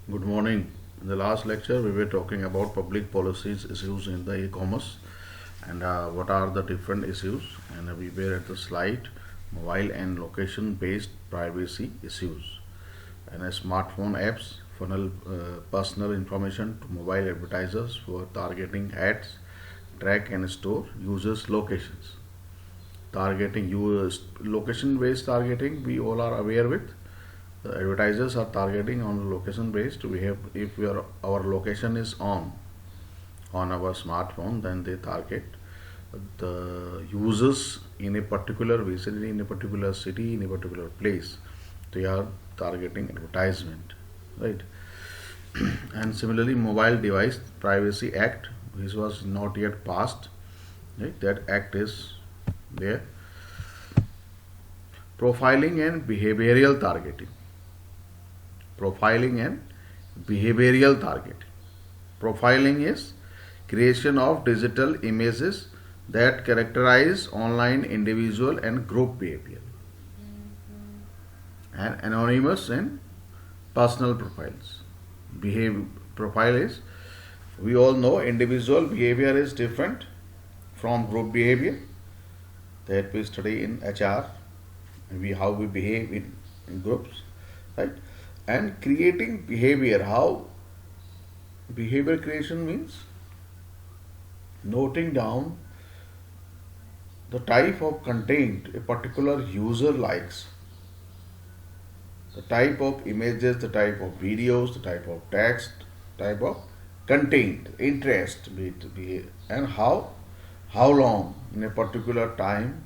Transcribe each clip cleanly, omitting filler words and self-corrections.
Good morning. In the last lecture, we were talking about public policies issues in the e-commerce and what are the different issues. And we were at the slide mobile and location based privacy issues and smartphone apps funnel personal information to mobile advertisers for targeting ads, track and store users' locations. Targeting users, location based targeting, we all are aware with the advertisers are targeting on location based. We have if we are our location is on our smartphone, then they target the users in a particular vicinity, in a particular city, in a particular place. They are targeting advertisement, right? And similarly, Mobile Device Privacy Act, which was not yet passed, right? That act is there. Profiling and behavioral targeting. Profiling and behavioral targeting. Profiling is creation of digital images that characterize online individual and group behavior. And anonymous and personal profiles. Behave profile is, we all know individual behavior is different from group behavior that we study in HR. How we behave in groups, right? And creating behavior, how behavior creation means noting down the type of content a particular user likes, the type of images, the type of videos, the type of text, type of content, interest, and how long in a particular time,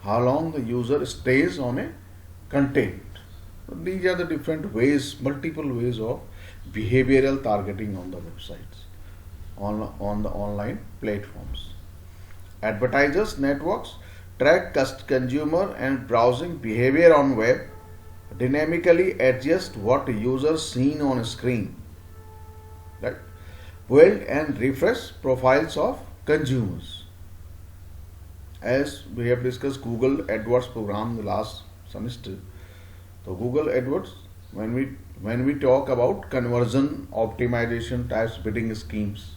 how long the user stays on a content. These are the different ways, multiple ways of behavioral targeting on the websites, on the online platforms. Advertisers networks track consumer and browsing behavior on web, dynamically adjust what users seen on a screen, right? Build and refresh profiles of consumers. As we have discussed Google AdWords program the last semester, so Google AdWords, when we talk about conversion optimization types bidding schemes,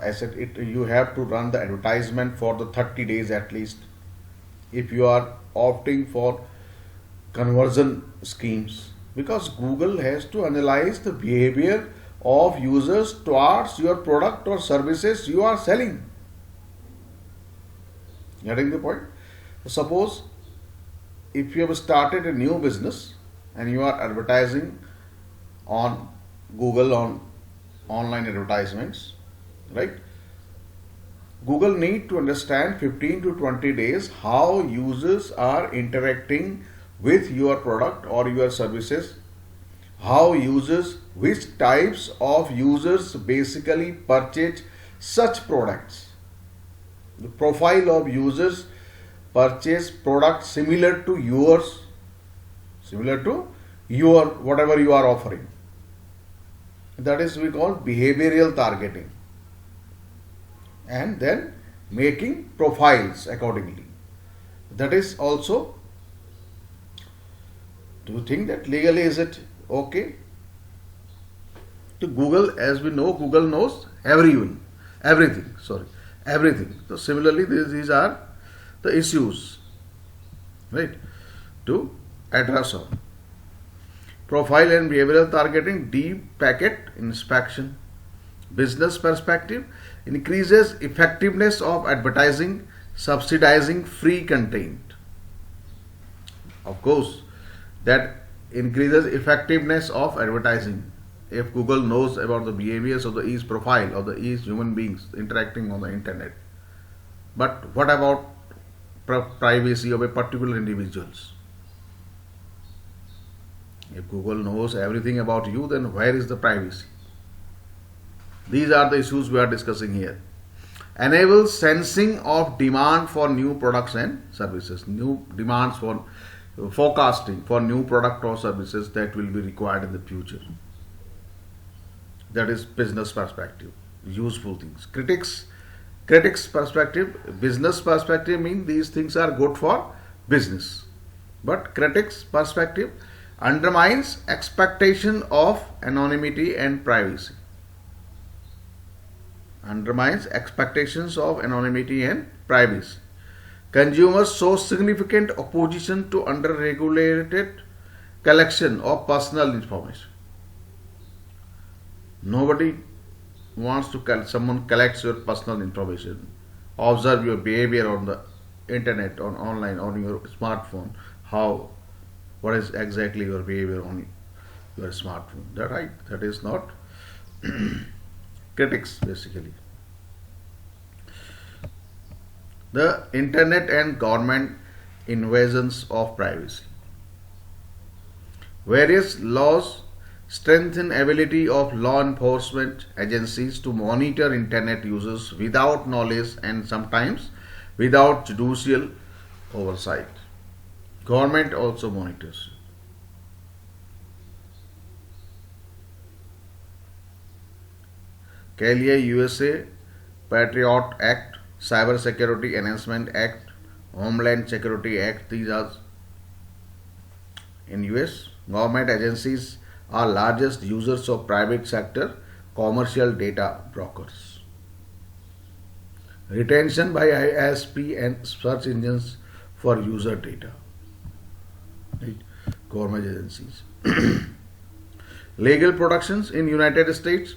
I said you have to run the advertisement for the 30 days at least. If you are opting for conversion schemes, because Google has to analyze the behavior of users towards your product or services you are selling. Getting the point? Suppose if you have started a new business and you are advertising on Google on online advertisements, right? Google need to understand 15 to 20 days how users are interacting with your product or your services, how users, which types of users basically purchase such products. The profile of users purchase products similar to yours, similar to your whatever you are offering. That is we call behavioral targeting, and then making profiles accordingly. That is also, do you think that legally is it okay? To Google, as we know, Google knows everything. Everything. So similarly, these are the issues, right? To address on. Profile and behavioral targeting, deep packet inspection. Business perspective increases effectiveness of advertising, subsidizing free content. Of course, that increases effectiveness of advertising. If Google knows about the behaviors of the each profile of the each human beings interacting on the internet. But what about privacy of a particular individuals? If Google knows everything about you, then where is the privacy? These are the issues we are discussing here. Enable sensing of demand for new products and services. New demands for forecasting for new product or services that will be required in the future. That is business perspective, useful things. Critics perspective, business perspective means these things are good for business. But critics perspective, undermines expectation of anonymity and privacy. Undermines expectations of anonymity and privacy. Consumers show significant opposition to under-regulated collection of personal information. Nobody wants to someone collects your personal information, observe your behavior on the internet, on online, on your smartphone, how, what is exactly your behavior on your smartphone. That right? That is not critics basically. The internet and government invasions of privacy. Various laws strengthen ability of law enforcement agencies to monitor internet users without knowledge and sometimes without judicial oversight. Government also monitors. Kalia USA Patriot Act, Cyber Security Enhancement Act, Homeland Security Act, these are in US. Government agencies are largest users of private sector commercial data brokers. Retention by ISP and search engines for user data. Right? Government agencies. Legal protections in United States.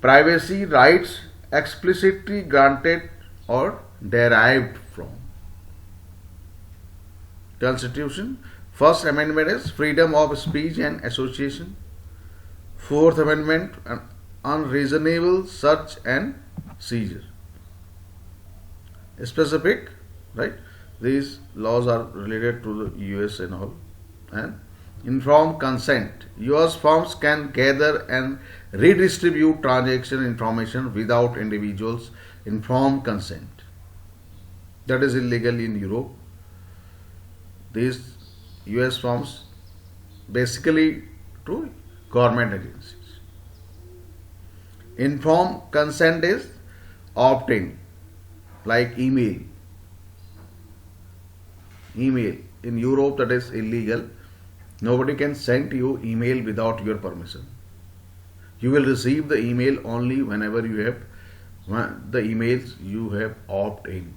Privacy rights explicitly granted or derived from Constitution. First Amendment is freedom of speech and association. Fourth Amendment, unreasonable search and seizure. Specific, right? These laws are related to the US and all. And informed consent. US firms can gather and redistribute transaction information without individuals' informed consent. That is illegal in Europe. These US firms basically to government agencies. Informed consent is opt-in, like email. Email in Europe, that is illegal. Nobody can send you email without your permission. You will receive the email only whenever you have the emails you have opt-in.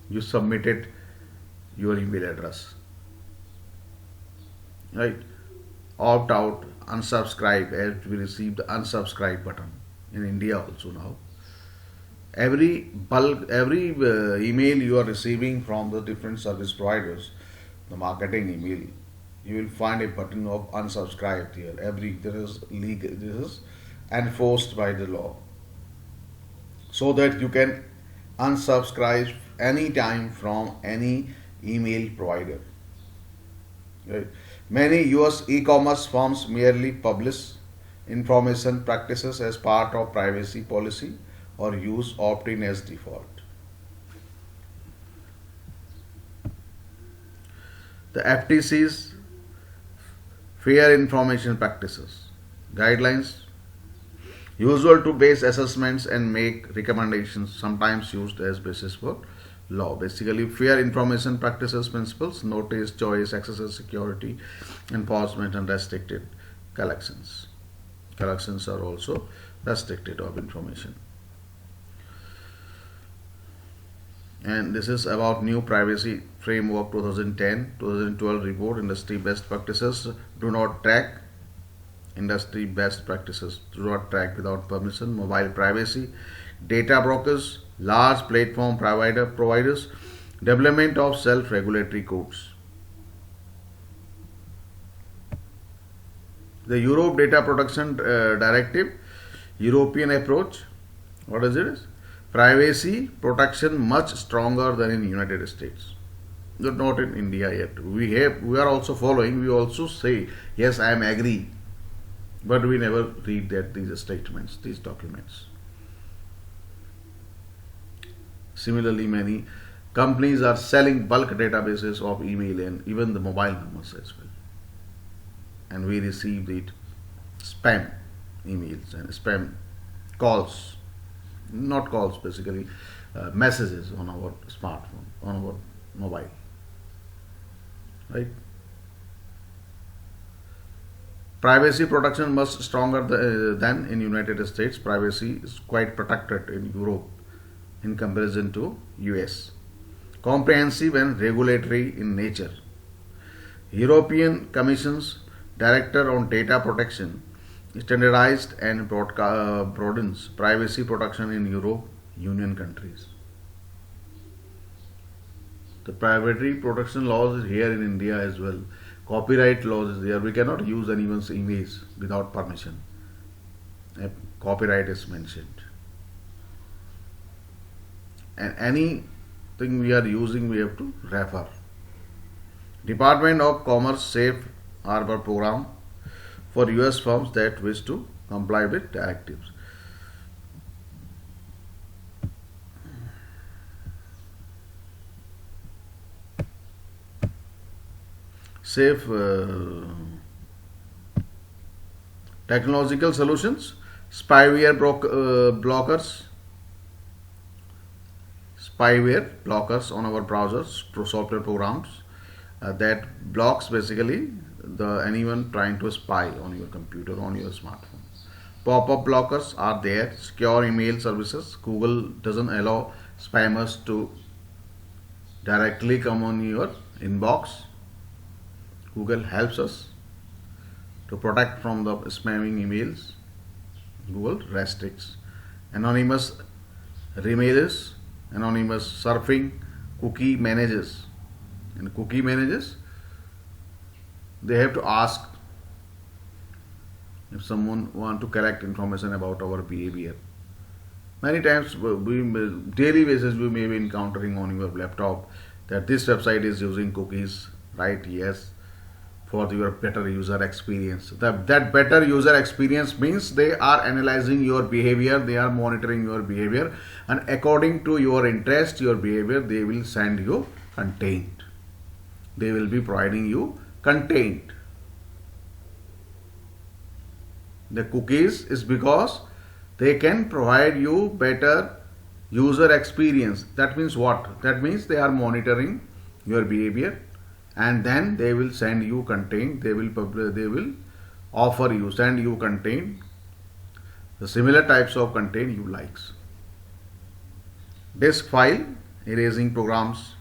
You submitted your email address. Right? Opt out, unsubscribe, as we receive the unsubscribe button in India also now. Every email you are receiving from the different service providers, the marketing email, you will find a button of unsubscribe here. There is legal, this is enforced by the law, so that you can unsubscribe anytime from any email provider. Right? Many US e-commerce firms merely publish information practices as part of privacy policy or use opt-in as default. The FTC's Fair Information Practices guidelines, usual to base assessments and make recommendations, sometimes used as basis for law. Basically, fair information practices principles, notice, choice, access, security, enforcement, and restricted collections. Collections are also restricted of information. And this is about new privacy framework 2010-2012 report, industry best practices. Do not track. Industry best practices. Do not track without permission. Mobile privacy. Data brokers. Large platform providers. Development of self-regulatory codes. The Europe Data Protection Directive, European approach. What is it? Privacy protection much stronger than in United States. Not in India yet. We are also following. We also say yes, I am agree, but we never read these statements, these documents. Similarly, many companies are selling bulk databases of email and even the mobile numbers as well. And we received it spam emails and spam calls, not calls basically, messages on our smartphone, on our mobile, right? Privacy protection much stronger than in United States. Privacy is quite protected in Europe in comparison to US. Comprehensive and regulatory in nature. European Commission's Director on Data Protection standardized and broadens privacy protection in Europe Union countries. The privacy protection laws is here in India as well. Copyright laws is there. We cannot use anyone's image without permission. Copyright is mentioned. And anything we are using, we have to refer. Department of Commerce Safe Harbor Program for US firms that wish to comply with directives. Safe technological solutions, blockers, spyware blockers on our browsers, software programs that blocks basically the anyone trying to spy on your computer, on your smartphone. Pop-up blockers are there. Secure email services. Google doesn't allow spammers to directly come on your inbox. Google helps us to protect from the spamming emails. Google restricts anonymous remailers, anonymous surfing, cookie managers. And cookie managers, they have to ask if someone want to collect information about our behavior. Many times, daily basis, we may be encountering on your laptop that this website is using cookies, right? Yes, for your better user experience. That better user experience means they are analyzing your behavior, they are monitoring your behavior, and according to your interest, your behavior, they will send you content. They will be providing you content. The cookies is because they can provide you better user experience. That means what? That means they are monitoring your behavior, and then they will send you content. They will offer you, send you content, the similar types of content you likes. Disk file erasing programs,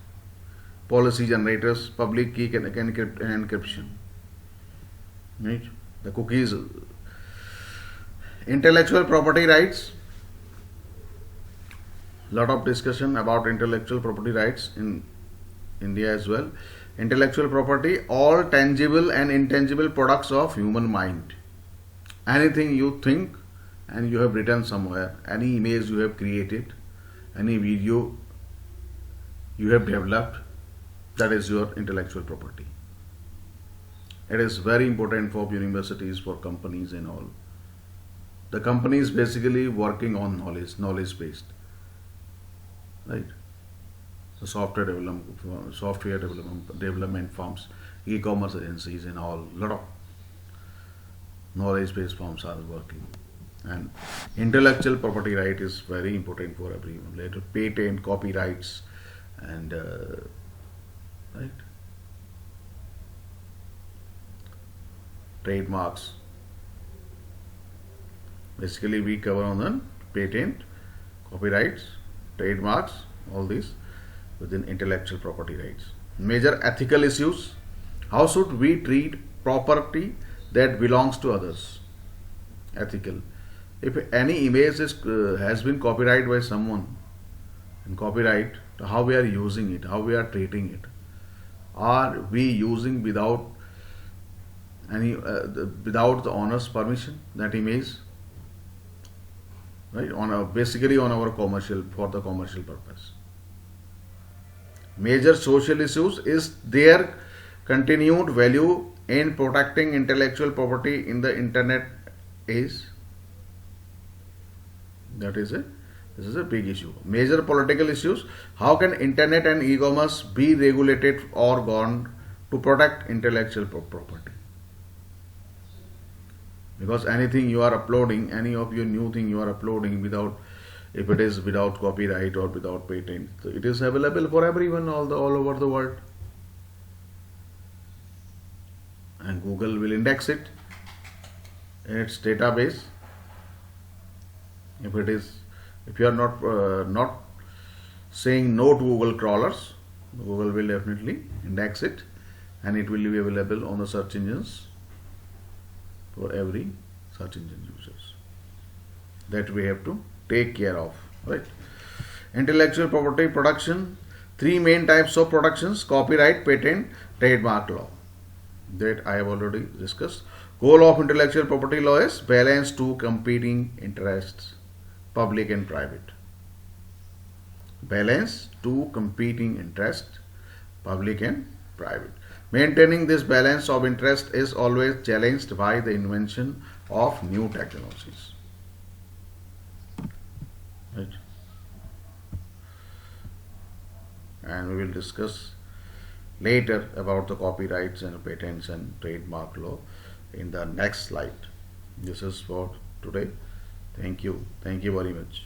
policy generators, public key encryption. Right? The cookies. Intellectual property rights. Lot of discussion about intellectual property rights in India as well. Intellectual property, all tangible and intangible products of human mind. Anything you think and you have written somewhere, any image you have created, any video you have developed, that is your intellectual property. It is very important for universities, for companies and all. The company is basically working on knowledge based, right? The software development firms, e-commerce agencies and all, lot of knowledge based firms are working. And intellectual property right is very important for everyone. Later, patent, copyrights, and right, trademarks. Basically, we cover on the patent, copyrights, trademarks, all these within intellectual property rights. Major ethical issues. How should we treat property that belongs to others? Ethical. If any image has been copyrighted by someone, in copyright, how we are using it, how we are treating it. Are we using without without the owner's permission that image? Right, basically on our commercial, for the commercial purpose. Major social issues is their continued value in protecting intellectual property in the internet age. This is a big issue. Major political issues. How can internet and e-commerce be regulated or governed to protect intellectual property? Because anything you are uploading, any of your new thing you are uploading without, if it is without copyright or without patent, so it is available for everyone all over the world, and Google will index it in its database. If you are not saying no to Google crawlers, Google will definitely index it, and it will be available on the search engines for every search engine users. That we have to take care of, right? Intellectual property protection. Three main types of protections: copyright, patent, trademark law. That I have already discussed. Goal of intellectual property law is balance two competing interests, public and private. Balance two competing interests, public and private. Maintaining this balance of interest is always challenged by the invention of new technologies. Right? And we will discuss later about the copyrights and patents and trademark law in the next slide. This is for today. Thank you. Thank you very much.